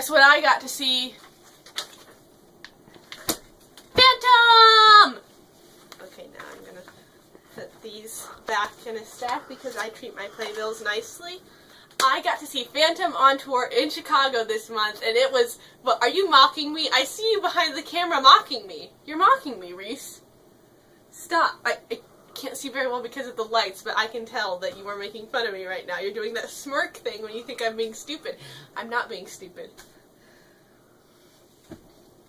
guess what I got to see? Phantom! Okay, now I'm gonna put these back in a stack because I treat my playbills nicely. I got to see Phantom on tour in Chicago this month, and it was, well, are you mocking me? I see you behind the camera mocking me. You're mocking me, Reese. Stop. I can't see very well because of the lights, but I can tell that you are making fun of me right now. You're doing that smirk thing when you think I'm being stupid. I'm not being stupid.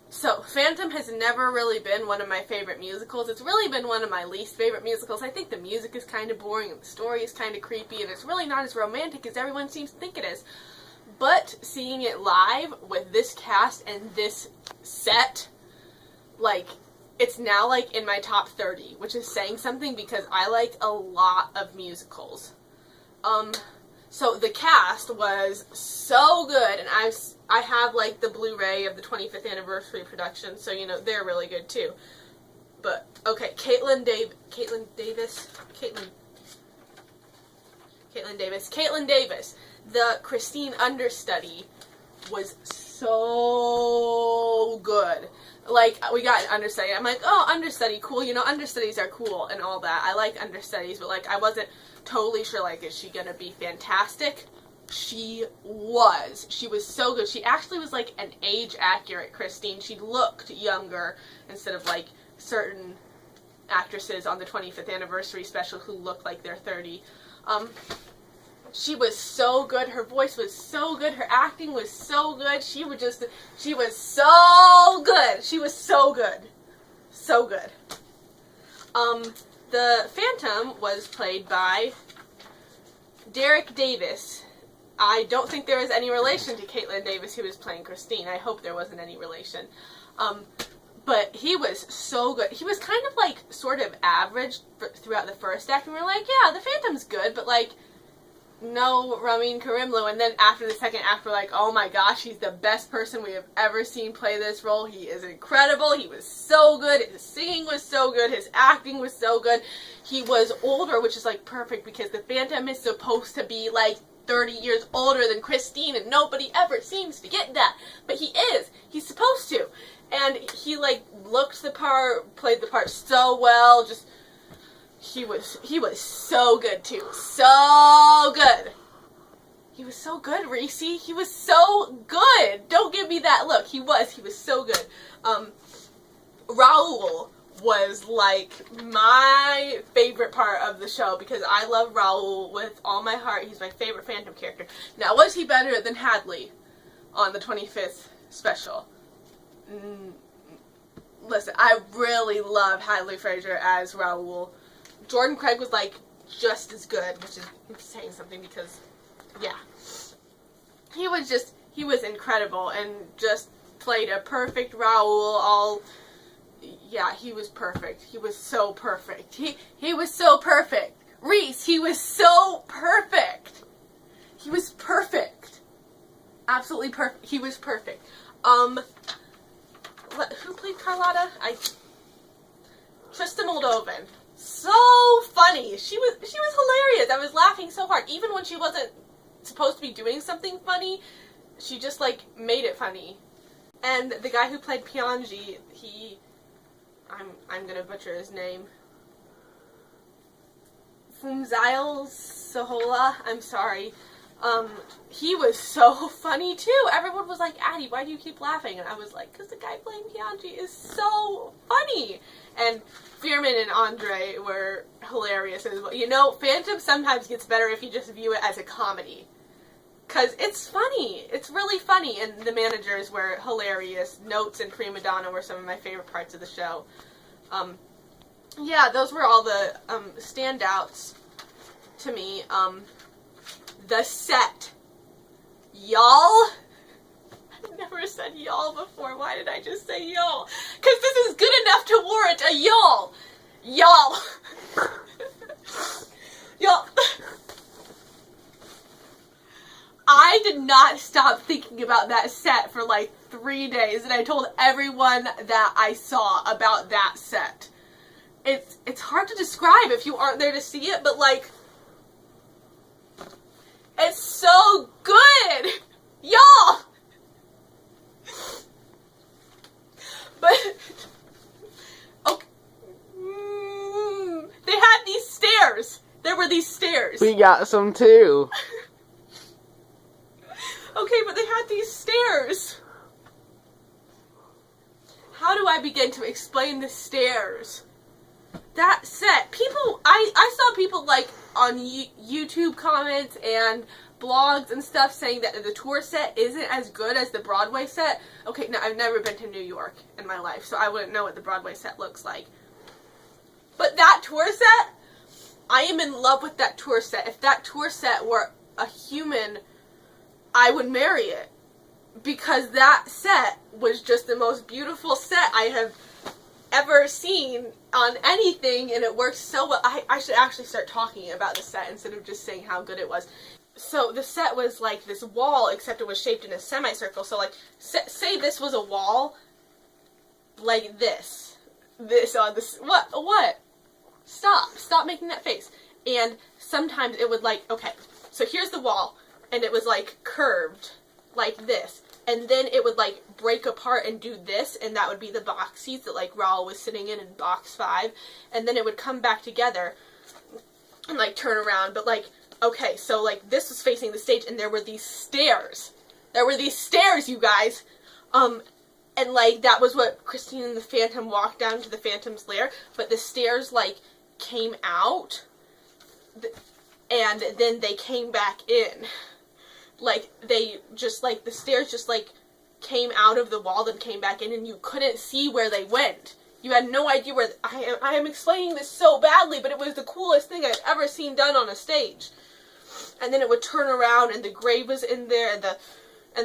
So, Phantom has never really been one of my favorite musicals. It's really been one of my least favorite musicals. I think the music is kind of boring and the story is kind of creepy and it's really not as romantic as everyone seems to think it is. But seeing it live with this cast and this set, like, it's now, like, in my top 30, which is saying something because I like a lot of musicals. So the cast was so good, and I have, like, the Blu-ray of the 25th anniversary production, so, you know, they're really good, too. But, okay, Kaitlyn Davis, the Christine understudy, was so good. Like, we got an understudy. I'm like, oh, understudy, cool. You know, understudies are cool and all that. I like understudies, but, like, I wasn't totally sure, like, is she gonna be fantastic? She was. She was so good. She actually was, like, an age-accurate Christine. She looked younger instead of, like, certain actresses on the 25th anniversary special who look like they're 30. She was so good. Her voice was so good. Her acting was so good. She was so good. She was so good. So good. The Phantom was played by Derrick Davis. I don't think there was any relation to Kaitlyn Davis who was playing Christine. I hope there wasn't any relation. But he was so good. He was kind of like sort of average throughout the first act. And we were like, yeah, the Phantom's good, but like, no Ramin Karimloo. And then after the second act, we're like, oh my gosh, he's the best person we have ever seen play this role. He is incredible. He was so good. His singing was so good. His acting was so good. He was older, which is like perfect because the Phantom is supposed to be like 30 years older than Christine, and nobody ever seems to get that. But he is. He's supposed to. And he like looked the part, played the part so well. Just he was so good too. So good. He was so good, Reese. He was so good. Don't give me that look. He was so good. Raoul was like my favorite part of the show because I love Raoul with all my heart. He's my favorite Phantom character. Now, was he better than Hadley on the 25th special? Listen, I really love Hadley Fraser as Raoul. Jordan Craig was like just as good, which is saying something because, yeah. He was incredible and just played a perfect Raoul. Yeah, he was perfect. He was so perfect. He was so perfect. Reese, he was so perfect. He was perfect. Absolutely perfect. He was perfect. Who played Carlotta? Trista Moldovan. So funny. She was hilarious. I was laughing so hard. Even when she wasn't supposed to be doing something funny, she just, like, made it funny. And the guy who played Pianji, I'm gonna butcher his name. Fumzail Sahola, I'm sorry. He was so funny too. Everyone was like, Addie, why do you keep laughing? And I was like, because the guy playing Pianji is so funny. And Fearman and Andre were hilarious as well. You know, Phantom sometimes gets better if you just view it as a comedy. Because it's funny. It's really funny. And the managers were hilarious. Notes and Prima Donna were some of my favorite parts of the show. Yeah, those were all the standouts to me. The set. Y'all? I've never said y'all before. Why did I just say y'all? Because this is good enough to warrant a y'all. Y'all. Y'all. I did not stop thinking about that set for like 3 days, and I told everyone that I saw about that set. It's hard to describe if you aren't there to see it, but like, it's so good! Y'all! We got some too. Okay, but they had these stairs. How do I begin to explain the stairs? That set, people, I saw people like on YouTube comments and blogs and stuff saying that the tour set isn't as good as the Broadway set. Okay, now I've never been to New York in my life, so I wouldn't know what the Broadway set looks like. But that tour set, I am in love with that tour set. If that tour set were a human, I would marry it. Because that set was just the most beautiful set I have ever seen on anything, and it worked so well. I should actually start talking about the set instead of just saying how good it was. So the set was like this wall, except it was shaped in a semicircle. So like, say this was a wall, like this. This. What? Stop making that face. And sometimes it would like, okay, so here's the wall, and it was like curved, like this. And then it would, like, break apart and do this, and that would be the box seats that, like, Raul was sitting in box 5. And then it would come back together and, like, turn around. But, like, okay, so, like, this was facing the stage, and there were these stairs. There were these stairs, you guys. And, like, that was what Christine and the Phantom walked down to the Phantom's Lair. But the stairs, like, came out, and then they came back in. Like, they just, like, the stairs just, like, came out of the wall, then came back in, and you couldn't see where they went. You had no idea where, I am explaining this so badly, but it was the coolest thing I've ever seen done on a stage. And then it would turn around, and the grave was in there, and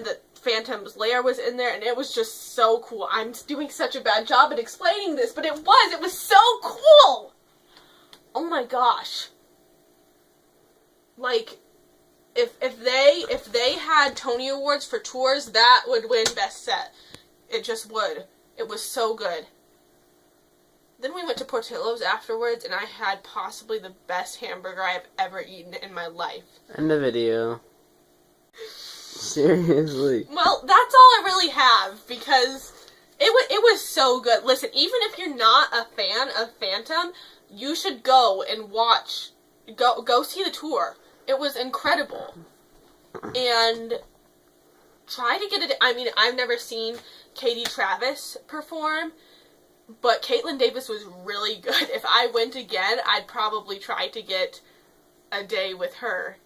the Phantom's Lair was in there, and it was just so cool. I'm doing such a bad job at explaining this, but it was so cool! Oh my gosh. Like, If they had Tony Awards for tours, that would win Best Set. It just would. It was so good. Then we went to Portillo's afterwards, and I had possibly the best hamburger I have ever eaten in my life. End the video. Seriously. Well, that's all I really have, because it was so good. Listen, even if you're not a fan of Phantom, you should go and watch. Go see the tour. It was incredible. And try to get it. I mean, I've never seen Katie Travis perform, but Kaitlyn Davis was really good. If I went again, I'd probably try to get a day with her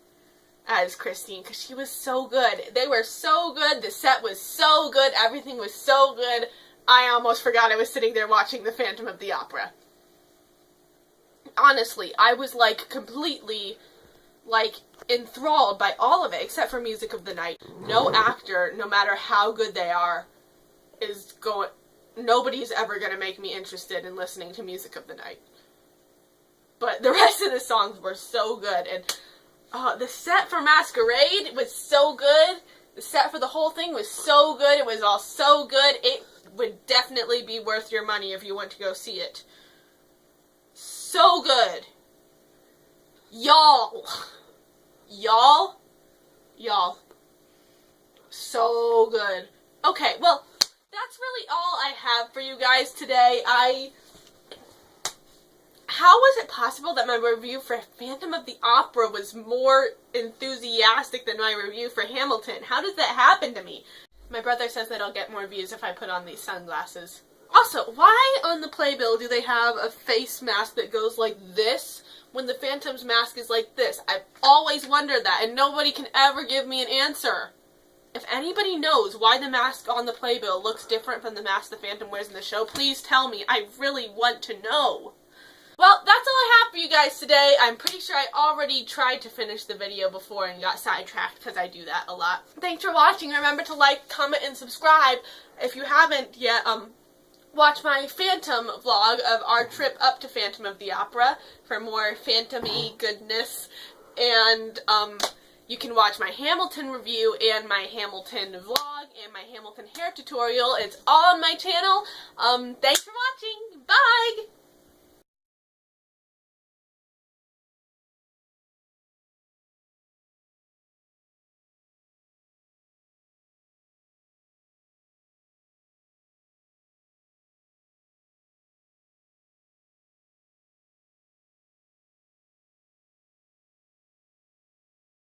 as Christine, because she was so good. They were so good. The set was so good. Everything was so good. I almost forgot I was sitting there watching the Phantom of the Opera. Honestly, I was, like, completely, like, enthralled by all of it, except for Music of the Night. No actor, no matter how good they are, nobody's ever gonna make me interested in listening to Music of the Night. But the rest of the songs were so good, and the set for Masquerade was so good. The set for the whole thing was so good. It was all so good. It would definitely be worth your money if you went to go see it. So good. Y'all. So good. Okay, well, that's really all I have for you guys today. How was it possible that my review for Phantom of the Opera was more enthusiastic than my review for Hamilton? How does that happen to me? My brother says that I'll get more views if I put on these sunglasses. Also, why on the playbill do they have a face mask that goes like this when the Phantom's mask is like this? I've always wondered that, and nobody can ever give me an answer. If anybody knows why the mask on the playbill looks different from the mask the Phantom wears in the show, please tell me. I really want to know. Well, that's all I have for you guys today. I'm pretty sure I already tried to finish the video before and got sidetracked, because I do that a lot. Thanks for watching. Remember to like, comment, and subscribe. If you haven't yet, watch my Phantom vlog of our trip up to Phantom of the Opera for more Phantom-y goodness. And, you can watch my Hamilton review and my Hamilton vlog and my Hamilton hair tutorial. It's all on my channel. Thanks for watching. Bye!